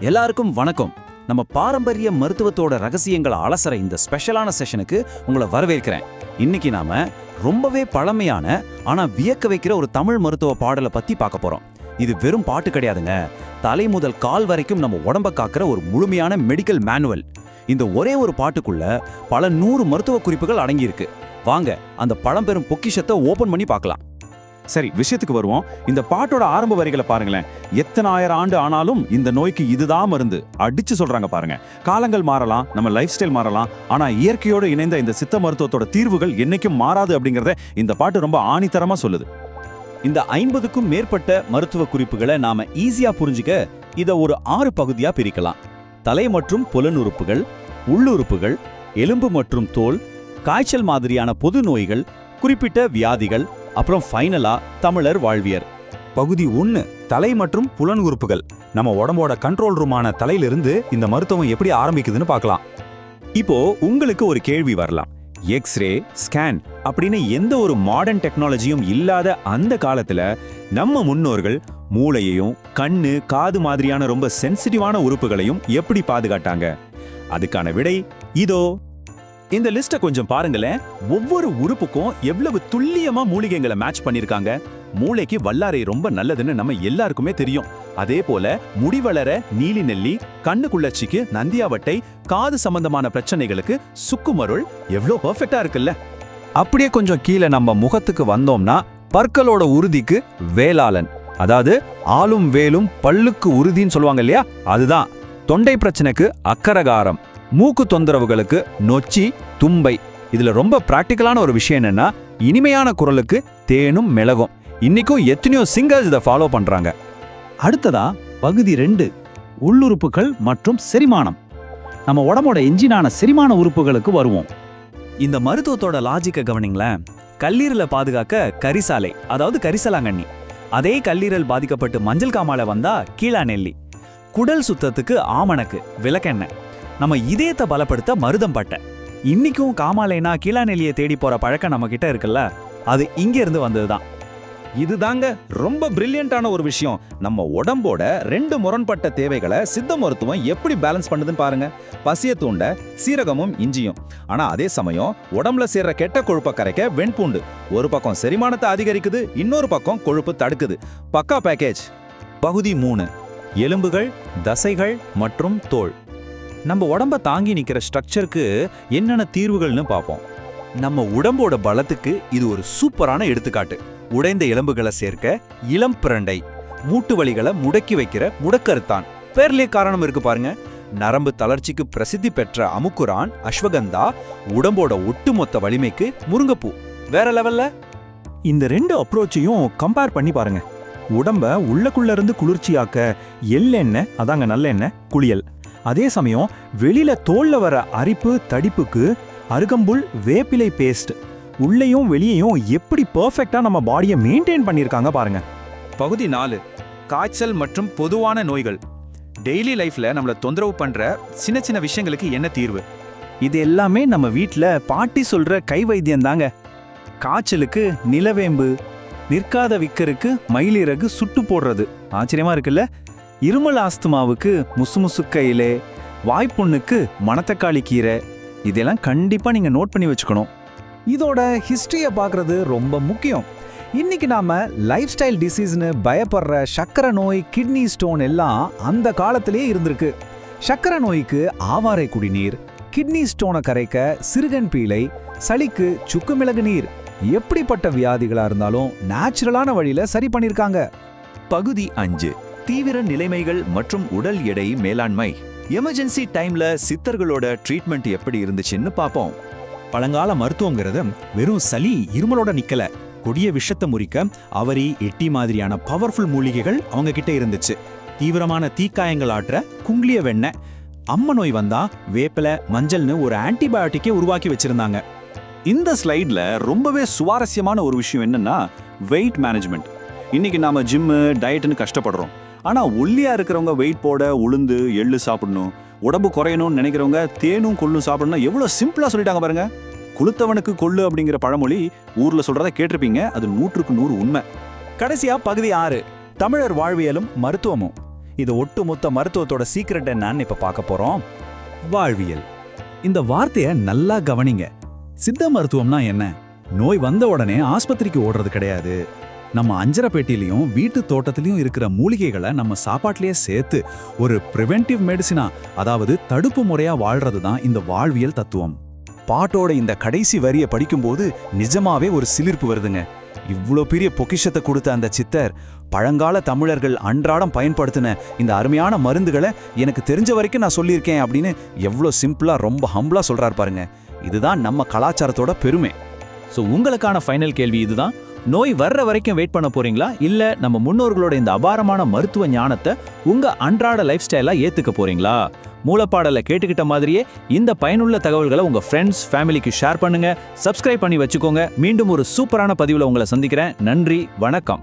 எல்லாருக்கும் வணக்கம். நம்ம பாரம்பரிய மருத்துவத்தோட ரகசியங்களை அலசற இந்த ஸ்பெஷலான செஷனுக்கு உங்களை வரவேற்கிறேன். இன்னைக்கு நாம ரொம்பவே பழமையான ஆனா வியக்க வைக்கிற ஒரு தமிழ் மருத்துவ பாடலை பத்தி பார்க்க போறோம். இது வெறும் பாட்டு கிடையாதுங்க, தலை முதல் கால் வரைக்கும் நம்ம உடம்ப காக்கிற ஒரு முழுமையான மெடிக்கல் மேனுவல். இந்த ஒரே ஒரு பாட்டுக்குள்ள பல 100 மருத்துவ குறிப்புகள் அடங்கியிருக்கு. வாங்க அந்த பழம்பெரும் பொக்கிஷத்தை ஓபன் பண்ணி பார்க்கலாம். சரி, விஷயத்துக்கு வருவோம். இந்த பாட்டோட ஆரம்ப வரிகளை பாருங்களேன். எத்தனை ஆயிரம் ஆண்டு ஆனாலும் இந்த நோய்க்கு இதுதான் மருந்து அடிச்சு சொல்றாங்க பாருங்க. காலங்கள் மாறலாம், நம்ம லைஃப் ஸ்டைல் மாறலாம், ஆனா இயற்கையோடு இணைந்த இந்த சித்த மருத்துவத்தோட தீர்வுகள் என்னைக்கும் மாறாது அப்படிங்கறத இந்த பாட்டு ரொம்ப ஆணித்தரமா சொல்லுது. இந்த 50க்கும் மேற்பட்ட மருத்துவ குறிப்புகளை நாம ஈஸியா புரிஞ்சுக்க இதை ஒரு 6 பகுதியா பிரிக்கலாம். தலை மற்றும் புலனுறுப்புகள், உள்ளுறுப்புகள், எலும்பு மற்றும் தோல், காய்ச்சல் மாதிரியான பொது நோய்கள், குறிப்பிட்ட வியாதிகள், அப்புறம் ஃபைனலா தமிழர் வாழ்வியர். பகுதி 1, தலை மற்றும் புலன் உறுப்புகள். நம்ம உடம்போட கண்ட்ரோல் ரூமான தலையிலிருந்து இந்த மருத்துவம் எப்படி ஆரம்பிக்குதுன்னு பார்க்கலாம். இப்போ உங்களுக்கு ஒரு கேள்வி வரலாம். எக்ஸ்ரே, ஸ்கேன் அப்படின்னு எந்த ஒரு மாடர்ன் டெக்னாலஜியும் இல்லாத அந்த காலத்துல நம்ம முன்னோர்கள் மூளையையும் கண்ணு, காது மாதிரியான ரொம்ப சென்சிட்டிவான உறுப்புகளையும் எப்படி பாதுகாட்டாங்க? அதுக்கான விடை இதோ. இந்த லிஸ்ட்டை கொஞ்சம் பாருங்களேன். ஒவ்வொரு உறுப்புக்கும் எவ்வளவு துல்லியமா மூலிகைகளை மேட்ச் பண்ணிருக்காங்க. மூளைக்கு வல்லாரை ரொம்ப நல்லதுன்னு நம்ம எல்லாருக்குமே தெரியும். அதே போல முடி வளர நீலி நெல்லி, கண்ணு குள்ளச்சிக்கு நந்தியாவட்டை, காது சம்பந்தமான பிரச்சனைகளுக்கு சுக்குமருள் எவ்வளோ பெர்ஃபெக்ட்டா இருக்குல்ல. அப்படியே கொஞ்சம் கீழே நம்ம முகத்துக்கு வந்தோம்னா பற்களோட உறுதிக்கு வேளாளன், அதாவது ஆளும் வேலும் பல்லுக்கு உறுதின்னு சொல்லுவாங்க இல்லையா, அதுதான். தொண்டை பிரச்சனைக்கு அக்கரகாரம், மூக்கு தொந்தரவுகளுக்கு நொச்சி, தும்பை. இதுல ரொம்ப பிராக்டிக்கலான ஒரு விஷயம் என்னன்னா, இனிமையான குரலுக்கு தேனும் மிளகும். இன்னைக்கும் எத்தனையோ சிங்கர்ஸ் இதை ஃபாலோ பண்றாங்க. அடுத்ததா பகுதி 2, உள்ளுறுப்புகள் மற்றும் செரிமானம். நம்ம உடம்போட எஞ்சினான செரிமான உறுப்புகளுக்கு வருவோம். இந்த மருத்துவத்தோட லாஜிக்கை கவனிங்களேன். கல்லீரலை பாதுகாக்க கரிசாலை, அதாவது கரிசலாங்கண்ணி. அதே கல்லீரல் பாதிக்கப்பட்டு மஞ்சள் காமாலை வந்தா கீழா நெல்லி. குடல் சுத்தத்துக்கு ஆமணக்கு, விளக்கெண்ணெய். நம்ம இதயத்தை பலப்படுத்த மருதம்பட்டை. இன்னைக்கும் காமாலைனா கீழா நெல்லியை தேடி போற பழக்கம் நம்ம கிட்ட இருக்குல்ல, அது இங்க இருந்து வந்ததுதான். இதுதாங்க ரொம்ப பிரில்லியண்டான ஒரு விஷயம். நம்ம உடம்போட 2 முரண்பட்ட தேவைகளை சித்த மருத்துவம் எப்படி பேலன்ஸ் பண்ணுதுன்னு பாருங்க. பசிய தூண்ட சீரகமும் இஞ்சியும், ஆனா அதே சமயம் உடம்புல சேர்ற கெட்ட கொழுப்பை கரைக்க வெண்பூண்டு. ஒரு பக்கம் செரிமானத்தை அதிகரிக்குது, இன்னொரு பக்கம் கொழுப்பு தடுக்குது. பக்கா பேக்கேஜ். பகுதி 3, எலும்புகள், தசைகள் மற்றும் தோல். நம்ம உடம்ப தாங்கி நிக்கிற ஸ்ட்ரக்சருக்கு என்னென்ன தீர்வுகள்னு பார்ப்போம். நம்ம உடம்போட பலத்துக்கு இது ஒரு சூப்பரான எடுத்துக்காட்டு. உடைந்த எலும்புகளை சேர்க்க இளம் பிரண்டை, மூட்டு வலிகளை முடக்கி வைக்கிற முடக்கருத்தான். பேர்லே காரணம் இருக்கு பாருங்க. நரம்பு தளர்ச்சிக்கு பிரசித்தி பெற்ற அமுக்குரான், அஸ்வகந்தா. உடம்போட ஒட்டுமொத்த வலிமைக்கு முருங்கைப்பூ. வேற லெவல்ல. இந்த 2 அப்ரோச்சையும் கம்பேர் பண்ணி பாருங்க. உடம்ப உள்ளக்குள்ள இருந்து குளிர்ச்சியாக்க எள்ளெண்ணெய், அதாங்க நல்லெண்ணெய், குளியல். அதே சமயம் வெளியில தோல்ல வர அரிப்பு தடிப்புக்கு அருகம்புல், வேப்பிலை பேஸ்ட். உள்ளேயும் வெளியேயும் எப்படி பெர்ஃபெக்ட்டா நம்ம பாடியை மெயின்டைன் பண்ணிருக்காங்க பாருங்க. பகுதி 4, காய்ச்சல் மற்றும் பொதுவான நோய்கள். டெய்லி லைஃப்ல நம்மள தொந்தரவு பண்ற சின்ன சின்ன விஷயங்களுக்கு என்ன தீர்வு? இது எல்லாமே நம்ம வீட்ல பாட்டி சொல்ற கை வைத்தியம் தாங்க. காய்ச்சலுக்கு நிலவேம்பு, நிற்காத விக்கருக்கு மயிலிறகு சுட்டு போடுறது. ஆச்சரியமா இருக்குல்ல. இருமல் ஆஸ்துமாவுக்கு முசுமுசுக்க இலை, வாய்ப்புண்ணுக்கு மணத்தக்காளி கீரை. இதெல்லாம் கண்டிப்பா நீங்க நோட் பண்ணி வச்சுக்கணும். இதோட ஹிஸ்டரியை பார்க்கறது ரொம்ப முக்கியம். இன்னைக்கு நாம லைஃப் ஸ்டைல் டிசீஸ்னு பயப்படுற சக்கரை நோய், கிட்னி ஸ்டோன் எல்லாம் அந்த காலத்திலேயே இருந்திருக்கு. சக்கரை நோய்க்கு ஆவாரை குடிநீர், கிட்னி ஸ்டோனை கரைக்க சிறுகன் பீளை, சளிக்கு சுக்கு மிளகு நீர். எப்படிப்பட்ட வியாதிகளா இருந்தாலும் நேச்சுரலான வழியில சரி பண்ணிருக்காங்க. பகுதி 5, தீவிர நிலைமைகள் மற்றும் உடல் எடை மேலாண்மை. எமர்ஜென்சி டைம்ல சித்தர்களோட ட்ரீட்மெண்ட் எப்படி இருந்துச்சுன்னு பார்ப்போம். பழங்கால மருத்துவங்கிறது வெறும் சளி இருமலோட நிக்கல. கொடிய விஷத்தை முறிக்க அவரி, எட்டி மாதிரியான பவர்ஃபுல் மூலிகைகள் அவங்க கிட்ட இருந்துச்சு. தீவிரமான தீக்காயங்கள் ஆற்ற குங்கிலிய வெண்ணெய். அம்ம நோய் வந்தா வேப்பிலை, மஞ்சள்னு ஒரு ஆன்டிபயோட்டிக்கே உருவாக்கி வச்சிருந்தாங்க. இந்த ஸ்லைட்ல ரொம்பவே சுவாரஸ்யமான ஒரு விஷயம் என்னன்னா வெயிட் மேனேஜ்மெண்ட். இன்னைக்கு நாம ஜிம்மு, டயட்னு கஷ்டப்படுறோம். ஆனா ஒல்லியா இருக்கிறவங்க வெயிட் போட உளுந்து, எள்ளு சாப்பிடணும். உடம்பு குறையணும்னு நினைக்கிறவங்க தேனும் கொள்ளும் சாப்பிடணும். எவ்வளவு சிம்பிளா சொல்லிட்டாங்க பாருங்க. குளுத்தவனுக்கு கொள்ளு அப்படிங்கிற பழமொழி ஊர்ல சொல்றத கேட்டிருப்பீங்க. அது 100க்கு 100 உண்மை. கடைசியா பகுதி 6, தமிழர் வாழ்வியலும் மருத்துவமும். இது ஒட்டுமொத்த மருத்துவத்தோட சீக்ரெட் என்னன்னு இப்ப பார்க்க போறோம். வாழ்வியல். இந்த வார்த்தையை நல்லா கவனிங்க. சித்த மருத்துவம்னா என்ன? நோய் வந்த உடனே ஆஸ்பத்திரிக்கு ஓடுறது கிடையாது. நம்ம அஞ்சரை பெட்டிலையும் வீட்டு தோட்டத்திலையும் இருக்கிற மூலிகைகளை நம்ம சாப்பாட்டிலேயே சேர்த்து ஒரு பிரிவென்டிவ் மெடிசினா, அதாவது தடுப்பு முறையா வாழ்றது தான் இந்த வாழ்வியல் தத்துவம். பாட்டோட இந்த கடைசி வரியை படிக்கும்போது நிஜமாவே ஒரு சிலிர்ப்பு வருதுங்க. இவ்ளோ பெரிய பொக்கிஷத்தை கொடுத்த அந்த சித்தர் பழங்கால தமிழர்கள் அன்றாடம் பயன்படுத்தின இந்த அருமையான மருந்துகளை எனக்கு தெரிஞ்ச வரைக்கும் நான் சொல்லியிருக்கேன் அப்படின்னு எவ்வளோ சிம்பிளா ரொம்ப ஹம்பிளா சொல்றாரு பாருங்க. இதுதான் நம்ம கலாச்சாரத்தோட பெருமை. ஸோ உங்களுக்கான ஃபைனல் கேள்வி இதுதான். நோய் வர்ற வரைக்கும் வெயிட் பண்ண போறீங்களா, இல்ல நம்ம முன்னோர்களோட இந்த அபாரமான மருத்துவ ஞானத்தை உங்க அன்றாட லைஃப் ஸ்டைலா ஏத்துக்க போறீங்களா? மூலப்பாடலை கேட்டுக்கிட்ட மாதிரியே இந்த பயனுள்ள தகவல்களை உங்க ஃப்ரெண்ட்ஸ், ஃபேமிலிக்கு ஷேர் பண்ணுங்க. சப்ஸ்கிரைப் பண்ணி வச்சுக்கோங்க. மீண்டும் ஒரு சூப்பரான பதிவுல உங்களை சந்திக்கிறேன். நன்றி, வணக்கம்.